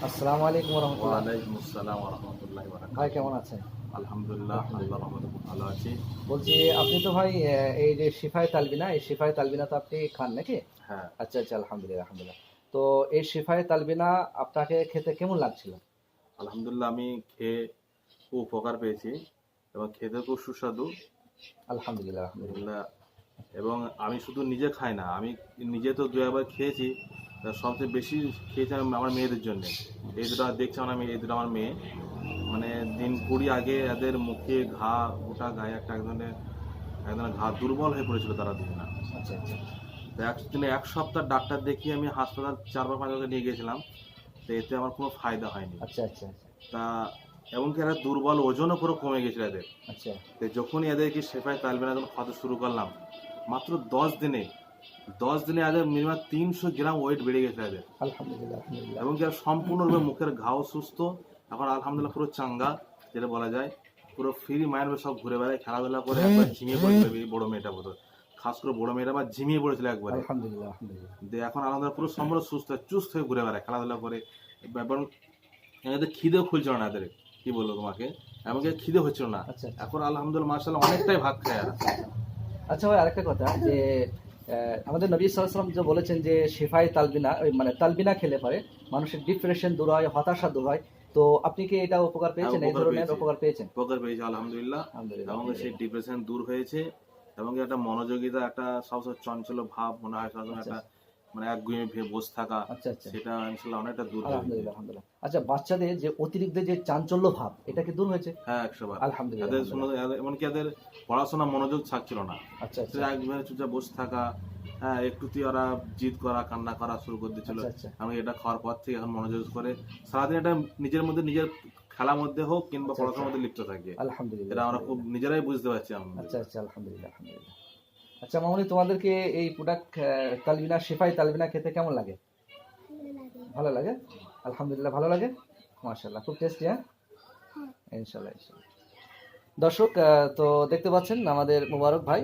আসসালামু আলাইকুম রহমতুল্লাহ। ওয়ালাইকুম আসসালাম ওয়া রাহমাতুল্লাহি ওয়া ভাই বারাকাতুহু। কেমন আছেন? আলহামদুলিল্লাহ, আল্লাহর রহমতে খুব ভালো আছি। বলছি আপনি তো ভাই এই যে শিফায়ে তালবিনা, এই শিফায়ে তালবিনা তো আপনি খান নাকি? হ্যাঁ, আচ্ছা আচ্ছা, আলহামদুলিল্লাহ আলহামদুলিল্লাহ। তো এই শিফায়ে তালবিনা আপনাকে খেতে কেমন লাগছিল? আলহামদুলিল্লাহ আমি খেয়ে খুব উপকার পেয়েছি এবং খেতে খুব সুস্বাদু। আলহামদুলিল্লাহ আলহামদুলিল্লাহ। আলহামদুলিল্লাহ। এবং আমি শুধু নিজে খাই না, আমি নিজে তো দু একবার খেয়েছি। সবচেয়ে বেশি খেয়েছি আমি আমার মেয়েদের জন্য। এই দুটো দেখছি এই দুটো আমার মেয়ে, মানে দিন 20 আগে এদের মুখে ঘা, গোটা গায়ে এক ধরনের ঘা, দুর্বল হয়ে পড়েছিল তারা দুজনা। আচ্ছা আচ্ছা তো এক সপ্তাহ ডাক্তার দেখিয়ে আমি হাসপাতাল 4 বা 5 জায়গায় নিয়ে গেছিলাম। তো এতে আমার কোনো ফায়দা হয়নি। আচ্ছা আচ্ছা তা এমনকি এরা দুর্বল, ওজনও পুরো কমে গেছিল এদের। আচ্ছা। তো যখনই এদেরকে শেফায় তালবিনা যখন খাওয়াতে শুরু করলাম, মাত্র 10 দিনে এদের মিনিমাম 300 গ্রাম ওয়েট বেড়ে গেছে এদের। আলহামদুলিল্লাহ আলহামদুলিল্লাহ। এবং এরা সম্পূর্ণরূপে মুখের ঘাও সুস্থ, এখন আলহামদুলিল্লাহ পুরো চাঙ্গা, যেটা বলা যায়। পুরো ফ্রি মাইন্ড সব ঘুরে বেড়ায়, খেলাধুলা করে একবার ঝিমিয়ে পড়েছিল এই বড় মেয়েটা, বোধহয় খাস করে বড় মেয়েটা আবার ঝিমিয়ে পড়েছিল একবারে। আলহামদুলিল্লাহ আলহামদুলিল্লাহ। দিয়ে এখন আলাদা পুরো সম্পূর্ণ সুস্থ, চুস্ত হয়ে ঘুরে বেড়ায়, খেলাধুলা করে। এবং এদের খিদেও খুলছিল না এদের, কি বলবো তোমাকে, এমনকি খিদে হচ্ছিল না। আচ্ছা আচ্ছা এখন আলহামদুলিল্লাহ মাশাআল্লাহ অনেকটাই ভাত খায় এরা। আচ্ছা ভাই, আরেকটা কথা যে আমাদের নবী সাল্লাল্লাহু আলাইহি ওয়াসাল্লাম যে বলেছেন যে শিফায়ে তালবিনা, ওই মানে তালবিনা খেলে পরে মানুষের ডিপ্রেশন দূর হয়, হতাশা দূর হয়। তো আপনি কি এটা উপকার হ্যাঁ, পেয়েছেন, এই ধরনের উপকার পেয়েছেন? উপকার পেয়েছি আলহামদুলিল্লাহ। আলহামদুলিল্লাহ এবং সেই আলহামদুলিল্লাহ। ডিপ্রেশন দূর হয়েছে, এবং একটা মনোযোগিতা, একটা সবসময় চঞ্চল ভাব মনে হয় সবসময়, আচ্ছা একটা মানে একগুঁয়ে বসে থাকা, আচ্ছা আচ্ছা। সেটা ইনশাল্লাহ অনেকটা দূর হয়ে গেছে। আলহামদুলিল্লাহ আলহামদুলিল্লাহ। আচ্ছা, বাচ্চাদের যে অতিরিক্ত যে চাঞ্চল্য ভাব, এটা কি দূর হয়েছে? হ্যাঁ, 100 বার। আলহামদুলিল্লাহ এদের আলহামদুলিল্লাহ। এমনকি এদের পড়াশোনা মনোযোগ থাকছিল না। আচ্ছা আচ্ছা সেটা একভাবে চুপচাপ বসে থাকা, হ্যাঁ একটুতেই ওরা জিদ করা, কান্না করা শুরু করে দিচ্ছিল। আচ্ছা আচ্ছা আমি এটা খাওয়ার পর থেকে এখন মনোযোগ করে সারাদিন এটা নিজের মধ্যে, নিজের খেলার মধ্যে হোক কিংবা আচ্ছা পড়াশোনার আচ্ছা। মধ্যে লিপ্ত থাকে। আলহামদুলিল্লাহ এটা আমরা খুব আলহামদুলিল্লাহ। নিজেরাই বুঝতে পারছি আচ্ছা আলহামদুলিল্লাহ। আচ্ছা, আলহামদুলিল্লাহ আলহামদুলিল্লাহ। আচ্ছা মামুনি, তোমাদেরকে এই প্রোডাক্ট তালবিনা, শিফায়ে তালবিনা খেতে কেমন লাগে? ভালো লাগে? আলহামদুলিল্লাহ ভালো লাগে। মাশাআল্লাহ, খুব টেস্টি। হ্যাঁ, ইনশাআল্লাহ ইনশাআল্লাহ। দর্শক, তো দেখতে পাচ্ছেন আমাদের মোবারক ভাই,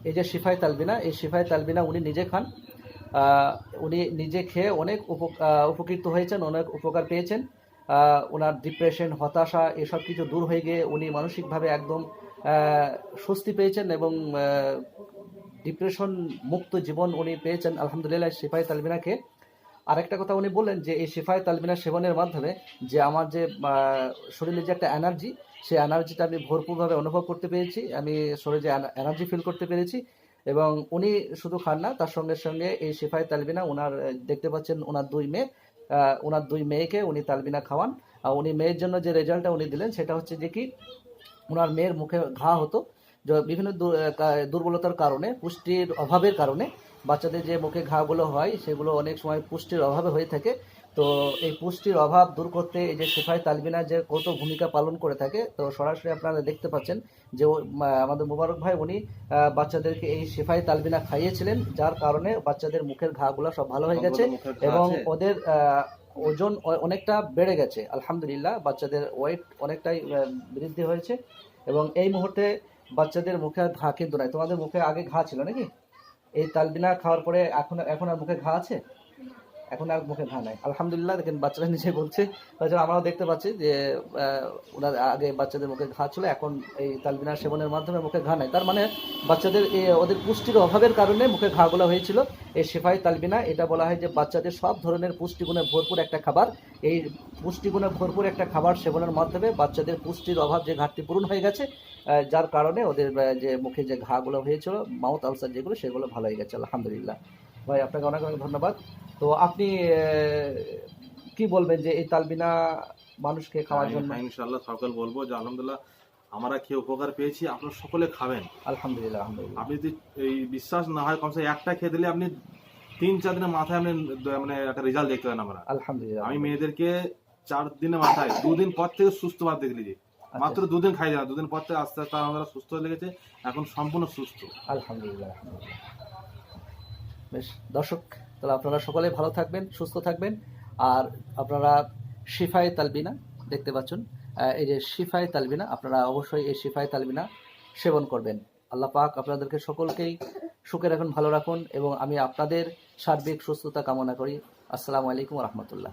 এই যে শিফায়ে তালবিনা, এই শিফায়ে তালবিনা উনি নিজে খান। উনি নিজে খেয়ে অনেক উপকৃত হয়েছেন, অনেক উপকার পেয়েছেন। ওনার ডিপ্রেশন, হতাশা এসব কিছু দূর হয়ে গিয়ে উনি মানসিকভাবে একদম স্বস্তি পেয়েছেন এবং ডিপ্রেশন মুক্ত জীবন উনি পেয়েছেন আলহামদুলিল্লাহ শিফায়ে তালবিনা খেয়ে। আরেকটা কথা উনি বললেন যে এই শিফায়ে তালবিনা সেবনের মাধ্যমে যে আমার যে শরীরে যে একটা এনার্জি, সেই এনার্জিটা আমি ভরপুরভাবে অনুভব করতে পেরেছি, আমি শরীরে যে এনার্জি ফিল করতে পেরেছি। এবং উনি শুধু খান না, তার সঙ্গে সঙ্গে এই শিফায়ে তালবিনা ওনার দেখতে পাচ্ছেন ওনার ওনার দুই মেয়েকে উনি তালবিনা খাওয়ান। আর উনি মেয়ের জন্য যে রেজাল্টটা উনি দিলেন সেটা হচ্ছে যে কি, ওনার মেয়ের মুখে ঘা হতো, যে বিভিন্ন দুর্বলতার কারণে, পুষ্টির অভাবের কারণে বাচ্চাদের যে মুখে ঘাগুলো হয় সেগুলো অনেক সময় পুষ্টির অভাবে হয়ে থাকে। তো এই পুষ্টির অভাব দূর করতে এই যে শিফায়ে তালবিনা যে কত ভূমিকা পালন করে থাকে, তো সরাসরি আপনারা দেখতে পাচ্ছেন যে আমাদের মোবারক ভাই উনি বাচ্চাদেরকে এই শিফায়ে তালবিনা খাইয়েছিলেন, যার কারণে বাচ্চাদের মুখের ঘাগুলো সব ভালো হয়ে গেছে এবং ওদের ওজন অনেকটা বেড়ে গেছে আলহামদুলিল্লাহ। বাচ্চাদের ওয়েট অনেকটাই বৃদ্ধি হয়েছে এবং এই মুহূর্তে বাচ্চাদের মুখে আর ঘা কিন্তু নাই। তোমাদের মুখে আগে ঘা ছিল নাকি? এই তালবিনা খাওয়ার পরে এখন আর মুখে ঘা আছে? এখন আর মুখে ঘা নাই আলহামদুলিল্লাহ। দেখেন বাচ্চারা নিজে বলছে, তাছাড়া আমরাও দেখতে পাচ্ছি যে ওনার আগে বাচ্চাদের মুখে ঘা ছিল, এখন এই তালবিনা সেবনের মাধ্যমে মুখে ঘা নাই। তার মানে বাচ্চাদের ওদের পুষ্টির অভাবের কারণে মুখে ঘাগুলো হয়েছিল। এই শিফায়ে তালবিনা, এটা বলা হয় যে বাচ্চাদের সব ধরনের পুষ্টিগুণে ভরপুর একটা খাবার। এই পুষ্টিগুণে ভরপুর একটা খাবার সেবনের মাধ্যমে বাচ্চাদের পুষ্টির অভাব যে ঘাটতি পূরণ হয়ে গেছে, যার কারণে ওদের যে মুখে যে ঘাগুলো হয়েছিল, মাউথ আলসার যেগুলো, সেগুলো ভালো হয়ে গেছে আলহামদুলিল্লাহ। ভাই আপনাকে অনেক অনেক ধন্যবাদ। তো আপনি কি বলবেন যে এই তালবিনা মানুষকে খাওয়ার জন্য? ইনশাআল্লাহ সকল বলবো যে আলহামদুলিল্লাহ আমরা খেয়ে উপকার পেয়েছি, আপনারা সকলে খাবেন আলহামদুলিল্লাহ আলহামদুলিল্লাহ। আপনি যদি এই বিশ্বাস না হয়, কমসে একটা খেয়ে দিলে আপনি 3-4 দিনের মাথায় আপনি মানে একটা রেজাল্ট দেখতে পারেন। আলহামদুলিল্লাহ আমি মেয়েদেরকে 4 দিনের মাথায় 2 দিন পর থেকে সুস্থ ভাব দেখে নিয়েছি। মাত্র 2 দিন খাই না, 2 দিন পর থেকে আস্তে আস্তে আমরা সুস্থ হয়ে লেগেছে, এখন সম্পূর্ণ সুস্থ আলহামদুলিল্লাহ আলহামদুলিল্লাহ। বেশ দর্শক, তাহলে আপনারা সকলে ভালো থাকবেন, সুস্থ থাকবেন। আর আপনারা শিফায়ে তালবিনা দেখতে পাচ্ছেন, এই যে শিফায়ে তালবিনা, আপনারা অবশ্যই এই শিফায়ে তালবিনা সেবন করবেন। আল্লাহ পাক আপনাদেরকে সকলকেই সুখে রাখুন, ভালো রাখুন এবং আমি আপনাদের সার্বিক সুস্থতা কামনা করি। আসসালামু আলাইকুম ওয়া রাহমাতুল্লাহ।